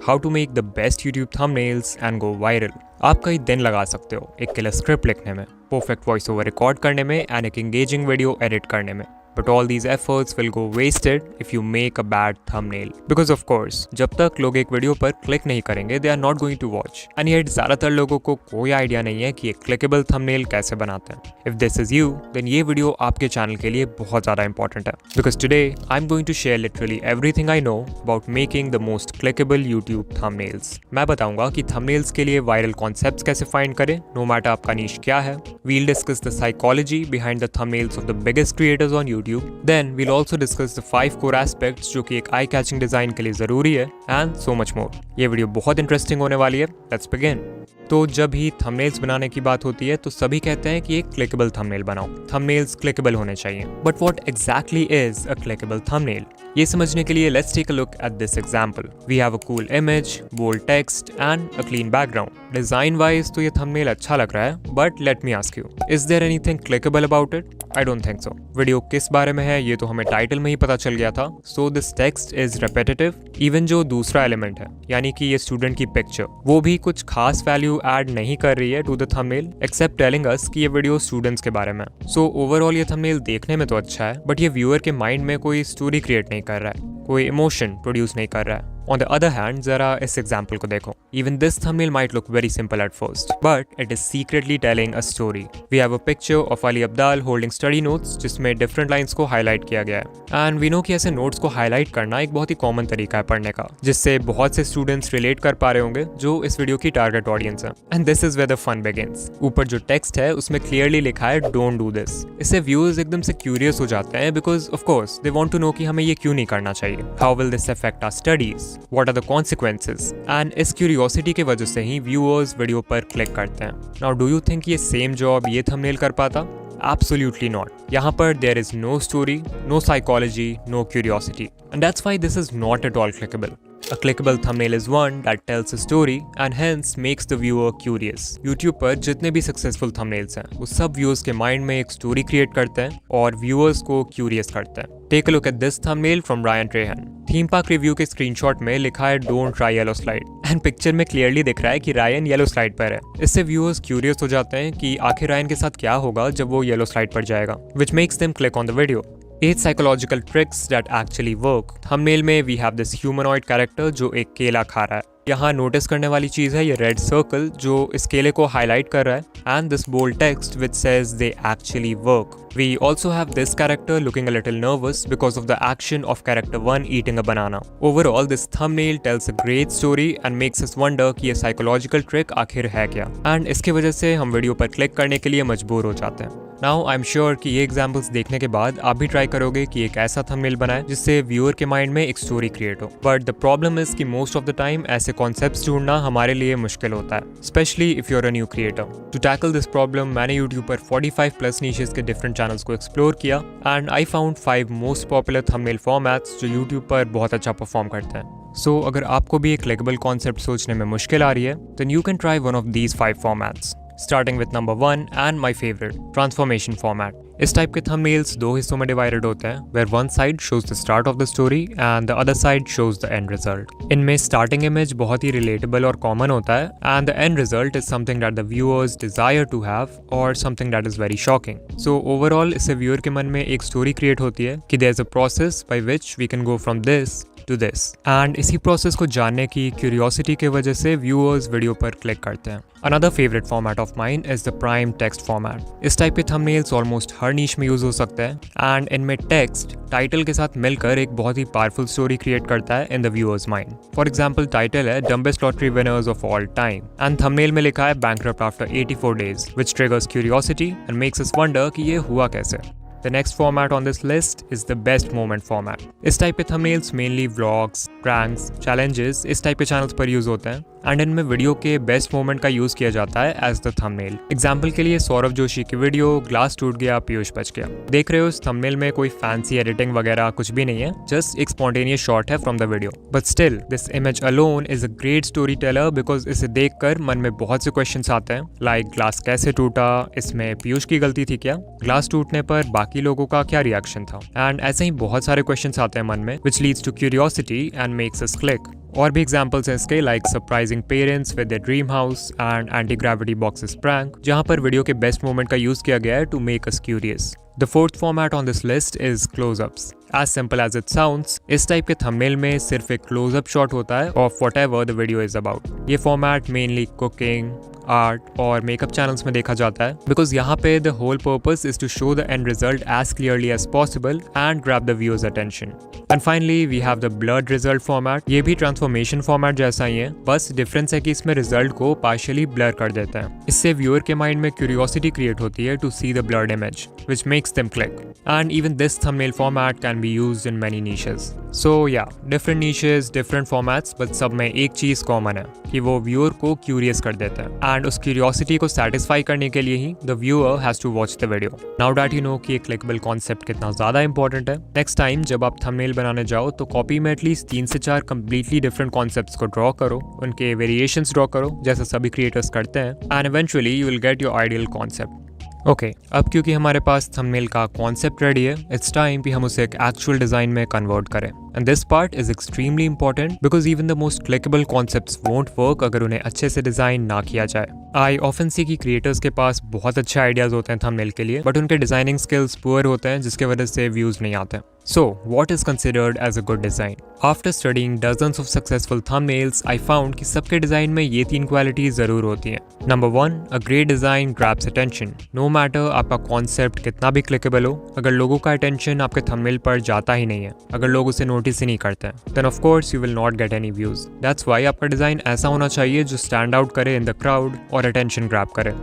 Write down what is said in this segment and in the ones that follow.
How to make the best YouTube thumbnails and go viral. आप कई दिन लगा सकते हो एक किलर स्क्रिप्ट लिखने में, परफेक्ट वॉइस ओवर रिकॉर्ड करने में एंड एक एंगेजिंग वीडियो एडिट करने में, but all these efforts will go wasted if you make a bad thumbnail. Because of course, जब तक लोग एक वीडियो पर क्लिक नहीं करेंगे they are not going to watch. And yet ज़्यादातर लोगों को कोई आइडिया नहीं है कि एक क्लिकेबल थंबनेल कैसे बनाते हैं. If this is you, then ये वीडियो आपके चैनल के लिए बहुत ज़्यादा इंपॉर्टेंट है. Because today I'm going to share literally everything I know about making the most clickable YouTube thumbnails. मैं बताऊंगा कि thumbnails के लिए वायरल कॉन्सेप्ट्स कैसे फाइंड करें, no matter आपका नीश क्या है. We'll discuss the psychology behind the thumbnails of the biggest creators on YouTube. Then we'll also discuss the 5 core aspects जो कि एक आई कैचिंग डिजाइन के लिए जरूरी है and so much more. ये वीडियो बहुत इंटरेस्टिंग होने वाली है. Let's begin. तो जब भी थंबनेल्स बनाने की बात होती है तो सभी कहते हैं कि एक क्लिकेबल थंबनेल बनाओ, थंबनेल्स क्लिकेबल होने चाहिए. But what exactly is a clickable thumbnail? ये समझने के लिए let's take a look at this example. We have a cool image, bold text and a clean background. Design wise तो ये thumbnail अच्छा लग रहा है, but let me ask you, is there anything clickable about it? I don't think so. Video किस बारे में है ये तो हमें टाइटल में ही पता चल गया था. So this text is repetitive. Even जो दूसरा एलिमेंट है यानी कि ये स्टूडेंट की पिक्चर, वो भी कुछ खास वैल्यू ऐड नहीं कर रही है to the thumbnail except telling us कि ये वीडियो स्टूडेंट्स के बारे में. सो ओवरऑल ये थंबनेल देखने में तो अच्छा है, बट ये व्यूअर के माइंड में कोई स्टोरी क्रिएट नहीं कर रहा है, कोई इमोशन प्रोड्यूस नहीं कर रहा है. On the other hand, जरा इस एग्जाम्पल को देखो. Even this thumbnail might look very simple at first, but it is secretly telling a story. We have a picture of Ali Abdaal holding study notes, जिसमें different lines को highlight किया गया है. And we know कि ऐसे notes को highlight करना एक बहुत ही common तरीका है पढ़ने का, जिससे बहुत से students relate कर पा रहे होंगे जो इस वीडियो की target audience है. And this is where the fun begins. ऊपर जो text है उसमें clearly लिखा है don't do this. इससे viewers एकदम से curious हो जाते हैं because of course they want to know कि हमें ये क्यों नहीं करना चाहिए. How will this affect our studies? What are the consequences? And इस क्यूरियोसिटी के वजह से ही व्यूअर्स वीडियो पर क्लिक करते हैं. Now do you think ये सेम जॉब ये थंबनेल कर पाता? Absolutely not. यहाँ पर there is no story, no psychology, no curiosity. And that's why this is not at all clickable. A clickable thumbnail is one that tells a story and hence makes the viewer curious. YouTube पर जितने भी successful thumbnails हैं वो सब viewers के mind में एक story create करते हैं और व्यूअर्स को क्यूरियस करते हैं. Take a look at this thumbnail from Ryan Trehan. Theme park review के स्क्रीनशॉट में लिखा है don't try yellow slide and picture में क्लियरली दिख रहा है कि रायन येलो स्लाइड पर है. इससे व्यूअर्स क्यूरियस हो जाते हैं कि आखिर रायन के साथ क्या होगा जब वो येलो स्लाइड पर जाएगा, which makes them click on the video. 8 psychological tricks that actually work. Thumbnail में we have this humanoid character जो एक केला खा रहा है. यहाँ नोटिस करने वाली चीज है ये रेड सर्कल जो इस केले को हाईलाइट कर रहा है and this bold text which says they actually work. We also have this character looking a little nervous because of the action of character 1 eating a banana. Overall, this thumbnail tells a great story and makes us wonder कि ये psychological trick आखिर है क्या. And इसके वजह से हम video पर क्लिक करने के लिए मजबूर हो जाते हैं. Now I'm sure कि ये एग्जाम्पल्स देखने के बाद आप भी ट्राई करोगे कि एक ऐसा थंबनेल बनाए जिससे व्यूअर के माइंड में एक स्टोरी क्रिएट हो. बट द प्रॉब्लम इज कि मोस्ट ऑफ द टाइम ऐसे कॉन्सेप्ट्स ढूंढना हमारे लिए मुश्किल होता है, specially if you are a new creator. To tackle this problem मैंने यूट्यूब पर 45 प्लस नीशेस के डिफरेंट चैनल्स को एक्सप्लोर किया and I found 5 most popular thumbnail formats जो यूट्यूब पर बहुत अच्छा परफॉर्म करते हैं. सो अगर आपको भी एक क्लिकेबल कॉन्सेप्ट सोचने में मुश्किल आ रही है then you can try one of these 5 formats. Starting with number 1 and my favorite, transformation format. इस टाइप के थंबनेल्स 2 हिस्सों में डिवाइडेड होते हैं, where one side shows the start of the story and the other side shows the end result. इनमें starting image बहुत ही relatable और common होता है and the end result is something that the viewers desire to have or something that is very shocking. So overall इससे viewer के मन में एक story create होती है कि there's a process by which we can go from this to this. And इसी process को जानने की क्यूरियोसिटी के वजह से व्यूअर्स वीडियो पर क्लिक करते हैं. Another favorite format of mine is the prime text format. इस टाइप के थंबनेल्स ऑलमोस्ट हर नीश में यूज हो सकते हैं एंड इनमें टेक्स्ट टाइटल के साथ मिलकर एक बहुत ही पावरफुल स्टोरी क्रिएट करता है in the viewers mind. For example title है dumbest lottery winners of all time and thumbnail में लिखा है bankrupt after 84 days, which triggers curiosity and makes us wonder कि ये हुआ कैसे. The next format on this list is the best moment format. इस type के thumbnails mainly vlogs, pranks, challenges इस टाइप के channels पर यूज होते हैं एंड इनमें वीडियो के बेस्ट मोमेंट का यूज किया जाता है एज द थंबनेल. एग्जाम्पल के लिए सौरभ जोशी की वीडियो ग्लास टूट गया पीयूष बच गया. देख रहे हो इस थंबनेल में कोई फैंसी एडिटिंग वगैरह कुछ भी नहीं है, जस्ट एक स्पॉन्टेनियस शॉट है from the video. But still this image alone is a great story teller because इसे देखकर मन में बहुत से क्वेश्चंस आते हैं लाइक ग्लास कैसे टूटा, इसमें पीयूष की गलती थी क्या, ग्लास टूटने पर बाकी लोगों का क्या रिएक्शन था, एंड ऐसे ही बहुत सारे क्वेश्चंस आते हैं मन में which leads to curiosity and makes us click. और भी एग्जांपल्स हैं इसके, like surprising parents with their dream house and anti gravity boxes prank, जहां पर वीडियो के बेस्ट मोमेंट का यूज किया गया है to make us curious. The fourth format on this list is close-ups. As simple as it sounds, इस type के thumbnail में सिर्फ एक close-up shot होता है of whatever the video is about. ये format mainly cooking, art और makeup channels में देखा जाता है because यहाँ पे the whole purpose is to show the end result as clearly as possible and grab the viewer's attention. And finally we have the blurred result format. ये भी transformation format जैसा ही है, बस difference है कि इसमें result को partially blur कर देते हैं। इससे viewer के mind में curiosity create होती है to see the blurred image, which makes them click. And even this thumbnail format can be used in many niches. So yeah, different niches, different formats, but सब में एक चीज common है कि वो viewer को curious कर देते हैं and उस curiosity को satisfy करने के लिए ही the viewer has to watch the video. Now that you know कि एक clickable concept कितना ज़्यादा important है, next time जब आप thumbnail बनाने जाओ तो copy में एटलीस्ट 3 से 4 completely different concepts को draw करो, उनके variations draw करो जैसा सभी creators करते हैं, and eventually you will get your ideal concept. Okay, अब क्योंकि हमारे पास थंबनेल का कॉन्सेप्ट रेडी है, इट्स टाइम कि हम उसे एक एक्चुअल डिजाइन में कन्वर्ट करें। And this part is extremely important because even the most clickable concepts won't work अगर उन्हें अच्छे से डिजाइन ना किया जाए। आई ऑफन सी कि क्रिएटर्स के पास बहुत अच्छे आइडियाज होते हैं थंबनेल के लिए, बट उनके डिजाइनिंग स्किल्स पुअर होते हैं जिसके वजह से व्यूज नहीं आते। So, what is considered as a good design? After studying dozens of successful thumbnails, I found कि सबके डिजाइन में ये 3 क्वालिटीज जरूर होती हैं। Number 1, a great design grabs attention. No matter आपका कॉन्सेप्ट कितना भी क्लिकेबल हो, अगर लोगों का अटेंशन आपके थंबनेल पर जाता ही नहीं है, अगर लोग उसे नोटिस ही नहीं करते हैं, then of course you will not get any views. That's why आपका डिजाइन ऐसा होना चाहिए जो स्टैंड आउट करे in the crowd और अटेंशन ग्रैब करे।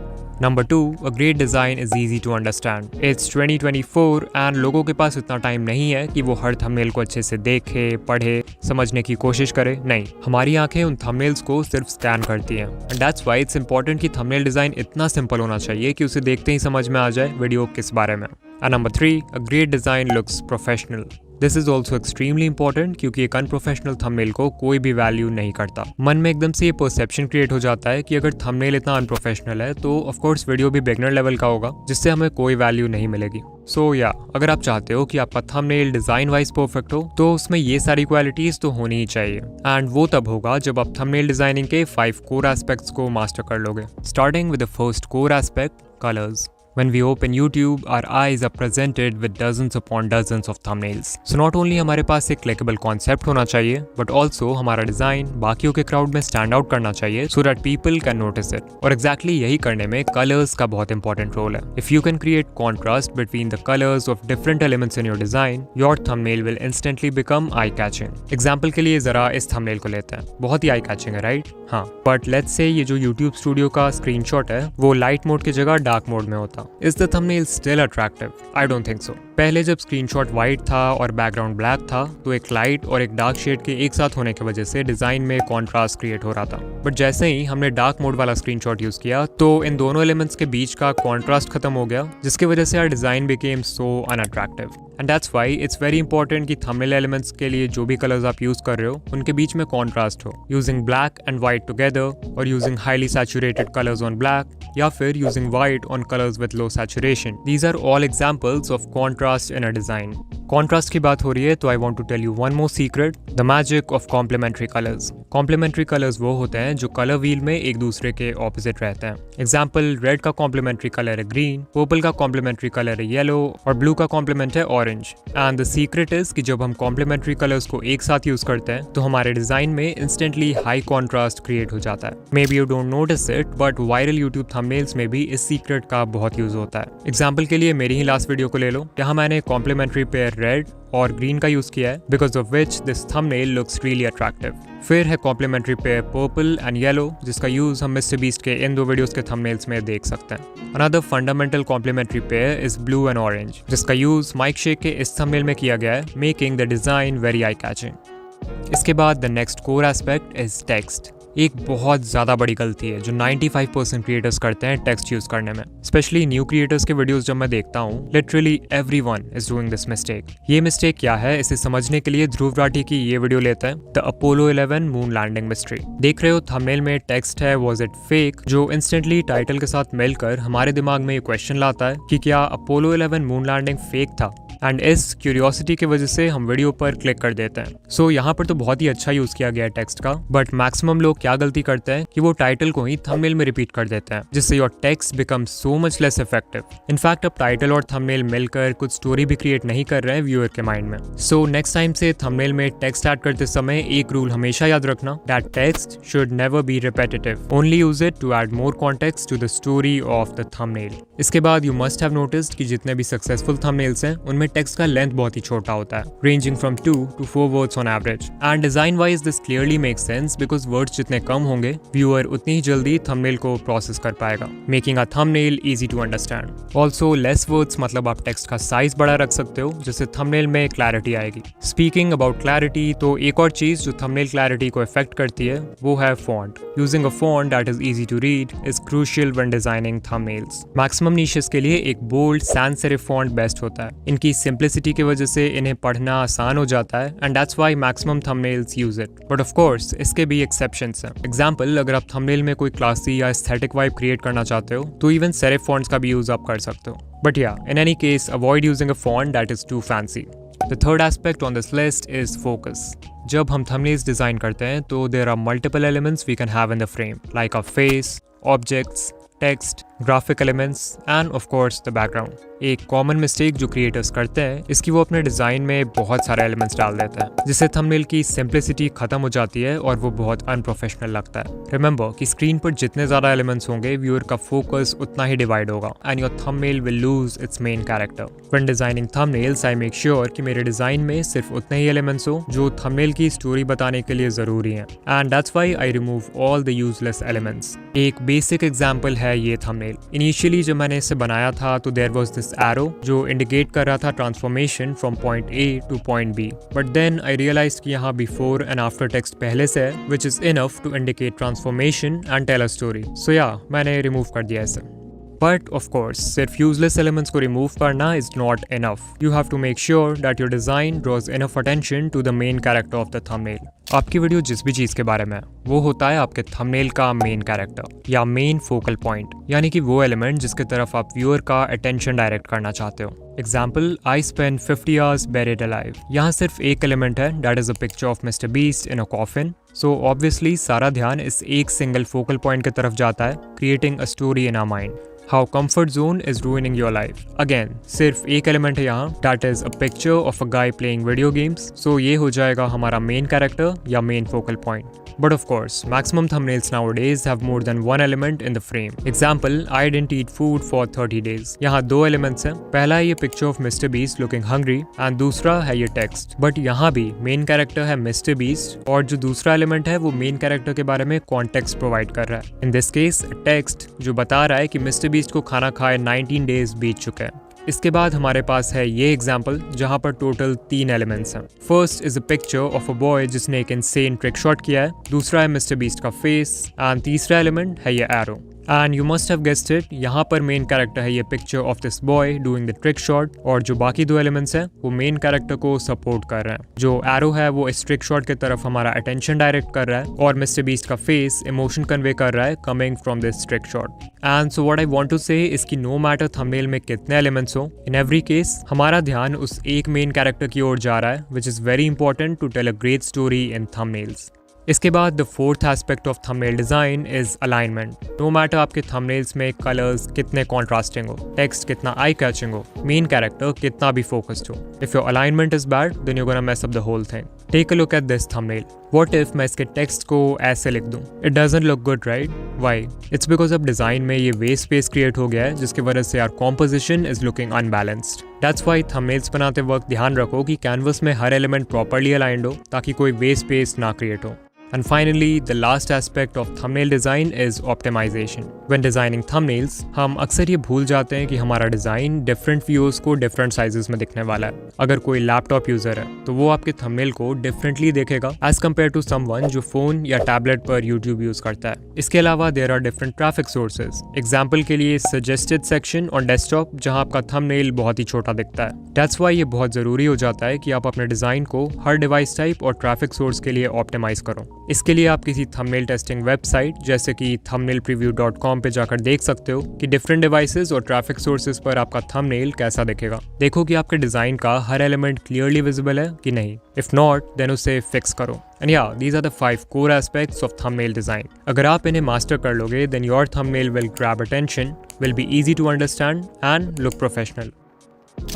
Number 2, a great design is easy to understand. It's 2024 and लोगों के पास इतना टाइम नहीं है कि वो हर थंबनेल को अच्छे से देखे, पढ़े, समझने की कोशिश करे। नहीं, हमारी आंखें उन थंबनेल्स को सिर्फ स्कैन करती हैं। And that's why it's important कि थंबनेल डिजाइन इतना सिंपल होना चाहिए कि उसे देखते ही समझ में आ जाए वीडियो किस बारे में। And number 3, a great design looks professional. This is also extremely important क्योंकि एक अनप्रोफेशनल थंबनेल को कोई भी वैल्यू नहीं करता। मन में एकदम से ये परसेप्शन क्रिएट हो जाता है कि अगर थंबनेल इतना अनप्रोफेशनल है तो ऑफकोर्स वीडियो भी बिगनर लेवल का होगा जिससे हमें कोई वैल्यू नहीं मिलेगी। सो या अगर आप चाहते हो कि आपका थंबनेल डिजाइन वाइज परफेक्ट हो तो उसमें ये सारी क्वालिटीज तो होनी ही चाहिए, एंड वो तब होगा जब आप थंबनेल डिजाइनिंग के 5 कोर एस्पेक्ट्स को मास्टर कर लोगे। Starting with the first core aspect, colours. When we open YouTube, our eyes are presented with dozens upon dozens of thumbnails. So not only हमारे पास एक clickable concept होना चाहिए, but also हमारा design बाकियों के क्राउड में स्टैंड आउट करना चाहिए so that people can notice it. और exactly यही करने में colors का बहुत important role है. If you can create contrast between the colors of different elements in your design, your thumbnail will instantly become eye-catching. Example के लिए जरा इस thumbnail को लेते हैं, बहुत ही eye-catching है, right? हाँ, but let's say ये जो YouTube Studio का screenshot है, वो light mode की जगह dark mode में होता। Is the thumbnail still attractive? I don't think so. पहले जब स्क्रीनशॉट वाइट था और बैकग्राउंड ब्लैक था तो एक लाइट और एक डार्क शेड के एक साथ होने की वजह से डिजाइन में कॉन्ट्रास्ट क्रिएट हो रहा था, बट जैसे ही हमने डार्क मोड वाला स्क्रीनशॉट यूज किया तो इन दोनों एलिमेंट्स के बीच का कॉन्ट्रास्ट खत्म हो गया जिसकी वजह से our design became so unattractive. And that's why it's very important कि थंबनेल एलिमेंट्स के लिए जो भी कलर्स आप यूज कर रहे हो उनके बीच में कॉन्ट्रास्ट हो, using black and white together और using highly saturated colours on black या फिर using white on colours with low saturation. These are all examples of contrast in a design. Contrast की बात हो रही है तो I want to tell you one more secret, the magic of complementary colours. Complementary colours वो होते हैं जो कलर व्हील में एक दूसरे के ऑपोजिट रहते हैं। एग्जाम्पल, रेड का कॉम्प्लीमेंट्री कलर है ग्रीन, पर्पल का कॉम्प्लीमेंट्री कलर है येलो और ब्लू का कॉम्प्लीमेंट है orange. And the secret is कि जब हम कॉम्प्लीमेंट्री कलर्स को एक साथ यूज करते हैं तो हमारे डिजाइन में इंस्टेंटली हाई कॉन्ट्रास्ट क्रिएट हो जाता है। May be you don't notice it, but viral YouTube thumbnails में भी इस सीक्रेट का बहुत यूज होता है। एग्जाम्पल के लिए मेरी ही लास्ट वीडियो को ले लो, यहाँ मैंने कॉम्प्लीमेंट्री पेयर रेड और ग्रीन का यूज किया है, because of which this thumbnail looks really attractive. फिर है complementary pair purple and yellow, जिसका यूज हम मिस्टर बीस्ट के इन 2 वीडियोस के थंबनेल्स में देख सकते हैं। Another fundamental complementary pair is blue and orange, जिसका यूज माइक शेक के इस थंबनेल में किया गया है, making the design very eye catching. इसके बाद the next core aspect is text. एक बहुत ज़्यादा बड़ी गलती है जो 95% क्रिएटर्स करते हैं टेक्स्ट यूज करने में। स्पेशली न्यू क्रिएटर्स के वीडियोस जब मैं देखता हूँ, literally everyone is doing this mistake. ये मिस्टेक क्या है, इसे समझने के लिए ध्रुव राठी की ये वीडियो लेते हैं, the Apollo 11 moon landing mystery. देख रहे हो थंबनेल में टेक्स्ट है वाज इट फेक, जो इंस्टेंटली टाइटल के साथ मिलकर हमारे दिमाग में ये क्वेश्चन लाता है कि क्या अपोलो 11 मून लैंडिंग फेक था। एंड इस क्यूरियोसिटी की वजह से हम वीडियो पर क्लिक कर देते हैं। सो यहाँ पर तो बहुत ही अच्छा यूज किया गया है टेक्स्ट का, बट मैक्सिमम लोग क्या गलती करते हैं कि वो टाइटल को ही थंबनेल में रिपीट कर देते हैं, जिससे your text become so much less effective. In fact अब टाइटल और थंबनेल मिलकर कुछ स्टोरी भी क्रिएट नहीं कर रहे हैं व्यूअर के माइंड में। सो नेक्स्ट टाइम से थंबनेल में टेक्स्ट ऐड करते समय एक रूल हमेशा याद रखना, that text should never be repetitive, only use it to add more context to the story of the thumbnail. इसके बाद यू मस्ट हैव नोटिस्ड कि जितने भी सक्सेसफुल थंबनेल्स हैं उनमें टेक्स्ट का लेंथ बहुत ही छोटा होता है, ranging from 2 to 4 words on average. And design wise this clearly makes sense because words जितने कम होंगे व्यूअर उतनी ही जल्दी थंबनेल को प्रोसेस कर पाएगा, making a thumbnail easy to understand. Also less words मतलब आप टेक्स्ट का साइज बड़ा रख सकते हो, जिससे थंबनेल में क्लैरिटी आएगी। स्पीकिंग अबाउट क्लैरिटी, तो एक और चीज जो थंबनेल क्लैरिटी को इफेक्ट करती है वो है font. Using a font that is easy to read is crucial when designing thumbnails. Maximum niches के लिए एक bold sans serif font best होता है। इनकी सिंप्लिसिटी की वजह से इन्हें पढ़ना आसान हो जाता है and that's why maximum thumbnails use it. But of course इसके भी एक्सेप्शंस हैं। एग्जांपल, अगर आप थंबनेल में कोई क्लासी या एस्थेटिक वाइब क्रिएट करना चाहते हो तो इवन सेरिफ फॉन्ट्स का भी यूज आप कर सकते हो। But yeah, in any case, avoid using a font that is too fancy. The third aspect on this list is focus. जब हम thumbnails डिजाइन करते हैं तो there are multiple elements we can have in the frame, like our face, objects, text, graphic elements and of course the background. एक common mistake जो creators करते हैं इसकी वो अपने डिजाइन में बहुत सारे एलिमेंट्स डाल देते हैं, जिससे थंबनेल की सिंप्लिसिटी खत्म हो जाती है और वो बहुत अनप्रोफेशनल लगता है। रिमेंबर कि स्क्रीन पर जितने ज्यादा एलिमेंट्स होंगे व्यूअर का फोकस उतना ही डिवाइड होगा and your thumbnail will lose its main character. When designing thumbnails I make sure कि मेरे डिजाइन में सिर्फ उतने ही एलिमेंट्स हो जो थंबनेल की स्टोरी बताने के लिए जरूरी हैं, and that's why I remove all the useless elements. एक बेसिक एग्जांपल है ये थंबनेल। इनिशियली जब मैंने इसे बनाया था तो देयर वाज दिस एरो जो इंडिकेट कर रहा था transformation from point A to point B, but then I realised कि यहाँ बिफोर एंड आफ्टर टेक्स्ट पहले से है which is enough to indicate transformation and tell a story. So या मैंने रिमूव कर दिया इसे। But of course, सिर्फ useless elements को remove करना is not enough. You have to make sure that your design draws enough attention to the main character of the thumbnail. आपकी video जिस भी चीज़ के बारे में है वो होता है आपके थंबनेल का मेन कैरेक्टर या मेन फोकल पॉइंट, यानी कि वो एलिमेंट जिसके तरफ आप व्यूअर का अटेंशन डायरेक्ट करना चाहते हो। Example, I spend 50 hours buried alive। यहाँ सिर्फ एक एलिमेंट है, that is a picture of mister beast in a coffin. So obviously सारा ध्यान इस एक सिंगल फोकल पॉइंट की तरफ जाता है, creating a story in our mind. How comfort zone is ruining your life. Again सिर्फ एक एलिमेंट है यहाँ, that is a picture of a guy playing video games. So ये हो जाएगा हमारा मेन कैरेक्टर या main focal point. But of course, maximum thumbnails nowadays have more than one element in the frame. Example, I didn't eat food for 30 days. यहाँ दो elements हैं, पहला है ये picture of Mr. Beast looking hungry and दूसरा है ये text. But यहाँ भी main character है Mr. Beast और जो दूसरा element है वो main character के बारे में context provide कर रहा है। In this case, text जो बता रहा है कि Mr. Beast को खाना खाए 19 days बीत चुके हैं। इसके बाद हमारे पास है ये एग्जाम्पल जहाँ पर टोटल 3 एलिमेंट्स हैं। First is a picture of a boy जिसने एक इनसेन ट्रिक शॉट किया है, दूसरा है मिस्टर बीस्ट का फेस एंड तीसरा एलिमेंट है ये arrow. And you must have guessed it, यहाँ पर मेन कैरेक्टर है ये picture of this boy doing the trick shot और जो बाकी दो एलिमेंट्स हैं वो मेन कैरेक्टर को सपोर्ट कर रहे हैं। जो एरो है वो इस ट्रिक शॉट की तरफ हमारा अटेंशन डायरेक्ट कर रहा है और मिस्टर बीस्ट का फेस इमोशन कन्वे कर रहा है coming from this trick shot. And so what I want to say इसकी नो मैटर थंबनेल में कितने एलिमेंट्स हो, इन एवरी केस हमारा ध्यान उस एक मेन कैरेक्टर की ओर जा रहा है, which is very important to tell a great story in thumbnails. इसके बाद the fourth aspect of thumbnail design is alignment. No matter आपके थंबनेल्स में कलर्स कितने कॉन्ट्रास्टिंग हो, टेक्स्ट कितना आई कैचिंग हो, मेन कैरेक्टर कितना भी फोकस्ड हो, if your alignment is bad then you gonna mess up the whole thing. Take a look at this thumbnail. What if मैं इसके टेक्स्ट को ऐसे लिख दूं? It doesn't look good, right? Why? It's because अब design में ये waste space create हो गया है जिसकी वजह से our composition is looking unbalanced. That's why thumbnails बनाते वक्त ध्यान रखो कि कैनवस में हर एलिमेंट प्रॉपर्ली अलाइंड हो ताकि कोई वेस्ट स्पेस ना क्रिएट हो। And finally, the last aspect of thumbnail design is optimization. When designing thumbnails, हम अक्सर ये भूल जाते हैं कि हमारा डिज़ाइन डिफरेंट व्यूअर्स को डिफरेंट साइजेस में दिखने वाला है। अगर कोई लैपटॉप यूज़र है तो वो आपके थंबनेल को डिफरेंटली देखेगा एज कम्पेयर टू समवन जो फ़ोन या टैबलेट पर यूट्यूब यूज़ करता है। इसके अलावा there are different traffic sources. Example के लिए सजेस्टेड सेक्शन ऑन डेस्कटॉप जहाँ आपका थंबनेल बहुत ही छोटा दिखता है। दैट्स वाई ये बहुत ज़रूरी हो जाता है कि आप अपने डिज़ाइन को हर डिवाइस टाइप और ट्रैफिक सोर्स के लिए ऑप्टिमाइज करो। इसके लिए आप किसी थंबनेल टेस्टिंग वेबसाइट जैसे कि thumbnailpreview.com youtube.com पे जाकर देख सकते हो कि डिफरेंट डिवाइसेस और ट्रैफिक सोर्सेज पर आपका थंबनेल कैसा दिखेगा। देखो कि आपके डिजाइन का हर एलिमेंट क्लियरली विजिबल है कि नहीं। इफ नॉट देन उसे फिक्स करो। And yeah these are the 5 core aspects of thumbnail design. अगर आप इन्हें मास्टर कर लोगे then your thumbnail will grab attention, will be easy to understand and look professional.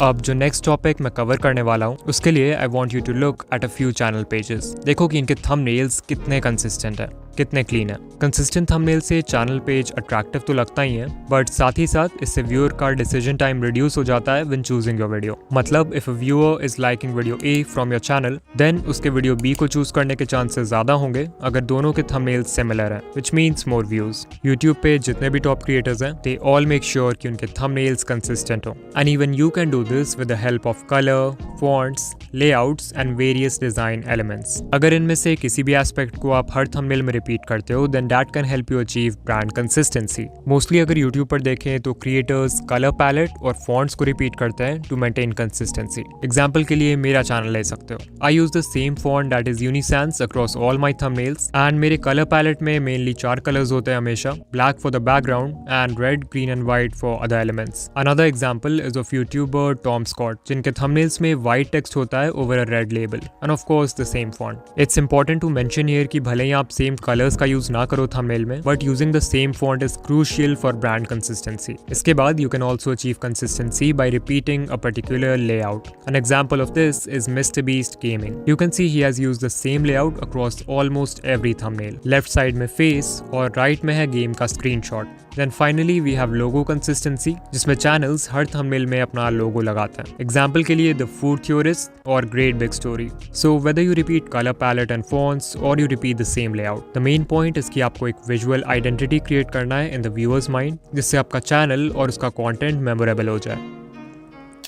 अब जो नेक्स्ट टॉपिक मैं कवर करने वाला हूँ उसके लिए I want you to look at a few channel pages. देखो कि इनके थंबनेल्स कितने कंसिस्टेंट है, कितने क्लीन है। कंसिस्टेंट थंबनेल से चैनल पेज अट्रैक्टिव तो लगता ही है, बट साथ ही साथ इससे व्यूअर का डिसीजन टाइम रिड्यूस हो जाता है व्हेन चूजिंग योर वीडियो। मतलब if a viewer is liking video A from your channel then उसके वीडियो बी को चूज करने के चांसेस ज्यादा होंगे अगर दोनों के थंबनेल्स सिमिलर हैं, which means more views. YouTube पे जितने भी टॉप क्रिएटर्स हैं दे ऑल मेक श्योर कि उनके थंबनेल्स कंसिस्टेंट हो, and even you can do this with the help of colour, fonts, layouts and various design elements. अगर इनमें से किसी भी एस्पेक्ट को आप हर थंबनेल में रिपीट करते हो then that can help you achieve brand consistency. Mostly अगर यूट्यूब पर देखें तो क्रिएटर्स कलर पैलेट और फॉन्ट्स को रिपीट करते हैं टू मेंटेन कंसिस्टेंसी। एग्जांपल के लिए मेरा चैनल ले सकते हो। I use the same font that is Uni Sans across all my thumbnails, and मेरे कलर पैलेट में मेनली 4 कलर्स होते हैं हमेशा, black for the background and red, green and white for other elements. Another example is of YouTuber Tom Scott जिनके thumbnails में white text होता है over a red label and of course the same font. It's important to mention here कि भले ही आप same colours का use ना करो थंबनेल में, but using the same font is crucial for brand consistency. इसके बाद you can also achieve consistency bye repeating a particular layout. An example of this is mister beast gaming. You can see he has used the same layout across almost every thumbnail. Left side में face और right में है game का screenshot. Then finally we have logo consistency जिसमें channels हर thumbnail में अपना लोगो लगाते हैं। एग्जाम्पल के लिए द फूड थ्योरिस्ट और great big story. So whether you repeat color palette and fonts or you repeat the same layout, the main point is कि आपको एक विजुअल आइडेंटिटी क्रिएट करना है in the viewer's mind जिससे आपका channel और उसका कंटेंट मेमोरेबल हो जाए।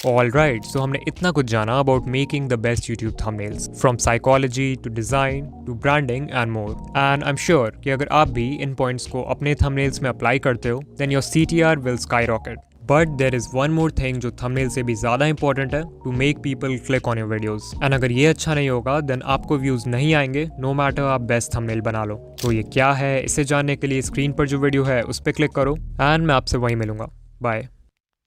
Alright, so हमने इतना कुछ जाना about making the best YouTube thumbnails, from psychology to design to branding and more. And I'm sure कि अगर आप भी इन points को अपने thumbnails में apply करते हो, then your CTR will skyrocket. But there is one more thing जो thumbnail से भी ज़्यादा important है, to make people click on your videos. And अगर ये अच्छा नहीं होगा, then आपको views नहीं आएंगे, no matter आप best thumbnail बना लो। तो ये क्या है, इसे जानने के लिए स्क्रीन पर जो वीडियो है उस पर क्लिक करो, and मैं आपसे वहीं मिलूंगा। बाय।